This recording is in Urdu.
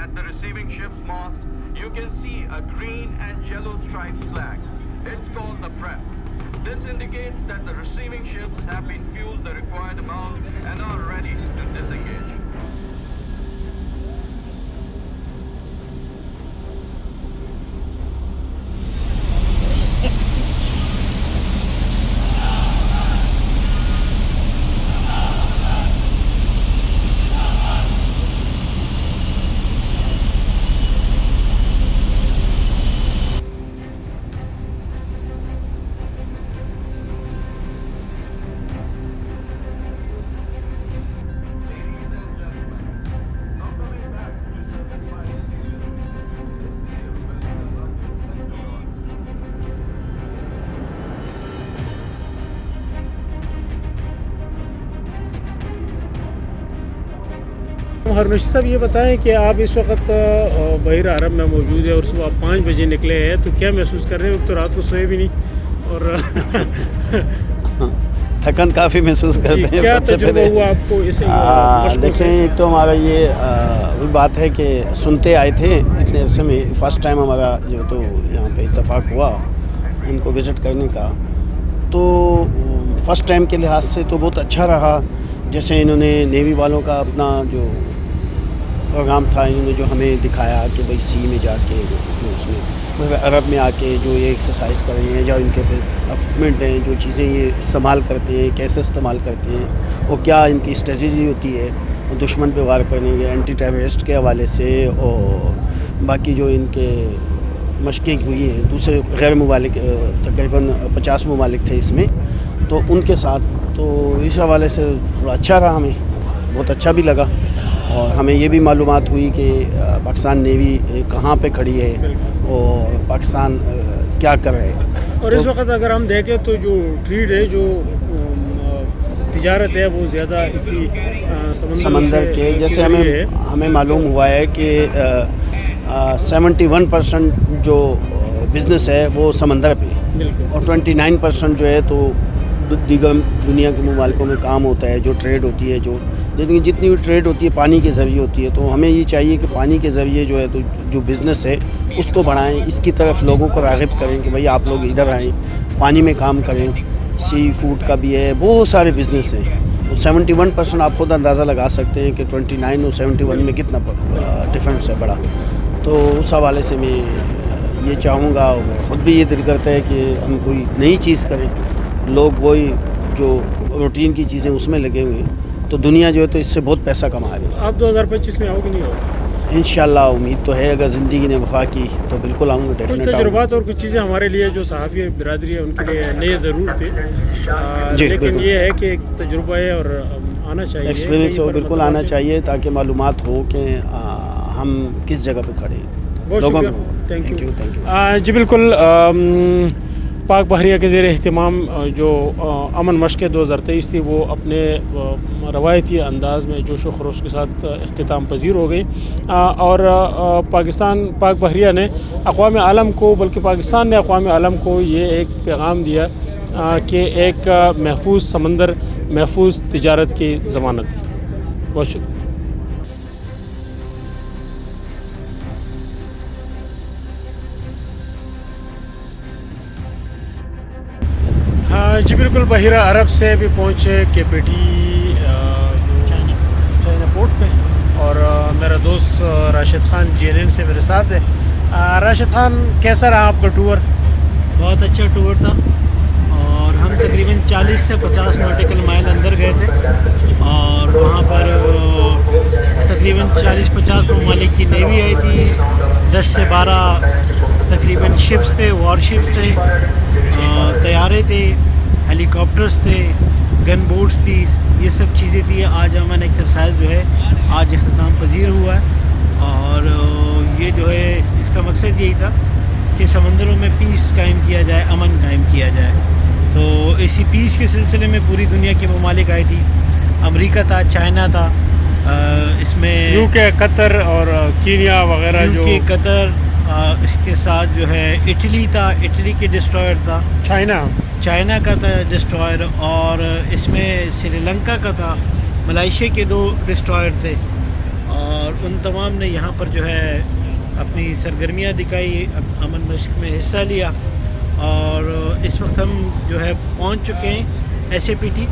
At the receiving ship's mast, you can see a green and yellow striped flags. It's called the prep. This indicates that the receiving ships have been fueled the required amount and are ready to disengage. ہرمیش صاحب یہ بتائیں کہ آپ اس وقت بحیرہ عرب میں موجود ہیں اور صبح 5 بجے نکلے ہیں، تو کیا محسوس کر رہے ہیں؟ تو رات کو سوئے بھی نہیں اور تھکن کافی محسوس کرتے ہیں. کیا تجربہ ہوا آپ کو اس دیکھیں ایک تو ہمارا یہ بات ہے کہ سنتے آئے تھے اتنے عرصے میں، فرسٹ ٹائم ہمارا جو تو یہاں پہ اتفاق ہوا ان کو وزٹ کرنے کا، تو فرسٹ ٹائم کے لحاظ سے تو بہت اچھا رہا. جیسے انہوں نے نیوی والوں کا اپنا جو پروگرام تھا انہوں نے جو ہمیں دکھایا کہ بھائی سی میں جا کے جو اس میں عرب میں آ کے جو یہ ایکسرسائز کر رہے ہیں، جو ان کے پھر اکوپمنٹ ہیں، جو چیزیں یہ استعمال کرتے ہیں، کیسے استعمال کرتے ہیں، اور کیا ان کی اسٹریٹجی ہوتی ہے دشمن پہ وار کرنے کے، اینٹی ٹیررسٹ کے حوالے سے، اور باقی جو ان کے مشقیں ہوئی ہیں دوسرے غیر ممالک، تقریباً 50 ممالک تھے اس میں، تو ان کے ساتھ، تو اس حوالے سے تھوڑا اچھا رہا، ہمیں بہت اچھا بھی لگا. اور ہمیں یہ بھی معلومات ہوئی کہ پاکستان نیوی کہاں پہ کھڑی ہے اور پاکستان کیا کر رہے ہے. اور اس وقت اگر ہم دیکھیں تو جو ٹریڈ ہے، جو تجارت ہے، وہ زیادہ اسی سمندر کے، جیسے ہمیں معلوم ہوا ہے کہ 71% جو بزنس ہے وہ سمندر پہ، اور 29% جو ہے تو دیگر دنیا کے ممالکوں میں کام ہوتا ہے، جو ٹریڈ ہوتی ہے، جو جتنی بھی ٹریڈ ہوتی ہے پانی کے ذریعے ہوتی ہے. تو ہمیں یہ چاہیے کہ پانی کے ذریعے جو ہے تو جو بزنس ہے اس کو بڑھائیں، اس کی طرف لوگوں کو راغب کریں کہ بھئی آپ لوگ ادھر آئیں، پانی میں کام کریں. سی فوڈ کا بھی ہے، بہت سارے بزنس ہیں. 71% آپ خود اندازہ لگا سکتے ہیں کہ 29 اور 71 میں کتنا ڈفرینس ہے بڑا. تو اس حوالے سے میں یہ چاہوں گا، اور خود بھی یہ دل کرتا ہے کہ ہم کوئی نئی چیز کریں. لوگ وہی جو روٹین کی چیزیں اس میں لگے ہوئے ہیں، تو دنیا جو ہے تو اس سے بہت پیسہ کما رہی ہے. آپ 2025 میں آؤ گے نہیں آؤ؟ انشاءاللہ امید تو ہے، اگر زندگی نے وفا کی تو بالکل آؤں گا. کچھ تجربات اور کچھ چیزیں ہمارے لیے جو صحافی برادری ہے ان کے لیے نئے ضرور تھے، لیکن یہ ہے کہ ایک تجربہ ہے اور آنا چاہیے، ایکسپیرینس ہو، بالکل آنا چاہیے تاکہ معلومات ہو کہ ہم کس جگہ پہ کھڑے ہیں. بہت لوگوں شکریہ، تھینک یو. یو. جی بالکل، پاک بحریہ کے زیر اہتمام جو امن مشق 2023 تھی وہ اپنے روایتی انداز میں جوش و خروش کے ساتھ اختتام پذیر ہو گئی، اور پاک بحریہ نے اقوام عالم کو، بلکہ پاکستان نے اقوام عالم کو یہ ایک پیغام دیا کہ ایک محفوظ سمندر محفوظ تجارت کی ضمانت ہے. بہت شکریہ. جی بالکل، بحیرہ عرب سے بھی پہنچے KPT چائنا پورٹ پہ، اور میرا دوست راشد خان JNN سے میرے ساتھ ہے. راشد خان، کیسا رہا آپ کا ٹور؟ بہت اچھا ٹور تھا، اور ہم تقریباً 40 سے 50 نوٹیکل مائل اندر گئے تھے، اور وہاں پر تقریباً 40-50 ممالک کی نیوی آئی تھی، 10 سے 12 تقریباً شپس تھے، وار شپس تھے، طیارے تھے، ہیلی کاپٹرز تھے، گن بوٹس تھی، یہ سب چیزیں تھی. آج امن ایکسرسائز جو ہے آج اختتام پذیر ہوا ہے، اور یہ جو ہے اس کا مقصد یہی تھا کہ سمندروں میں پیس قائم کیا جائے، امن قائم کیا جائے. تو اسی پیس کے سلسلے میں پوری دنیا کے ممالک آئی تھی. امریکہ تھا، چائنا تھا، اس میں UK، قطر اور کینیا وغیرہ، UK، قطر، اس کے ساتھ جو ہے اٹلی تھا، اٹلی کے ڈسٹرائر تھا، چائنا کا تھا ڈسٹرائر، اور اس میں سری لنکا کا تھا، ملائیشیا کے 2 ڈسٹرائر تھے. اور ان تمام نے یہاں پر جو ہے اپنی سرگرمیاں دکھائی، امن مشق میں حصہ لیا، اور اس وقت ہم جو ہے پہنچ چکے ہیں SAPT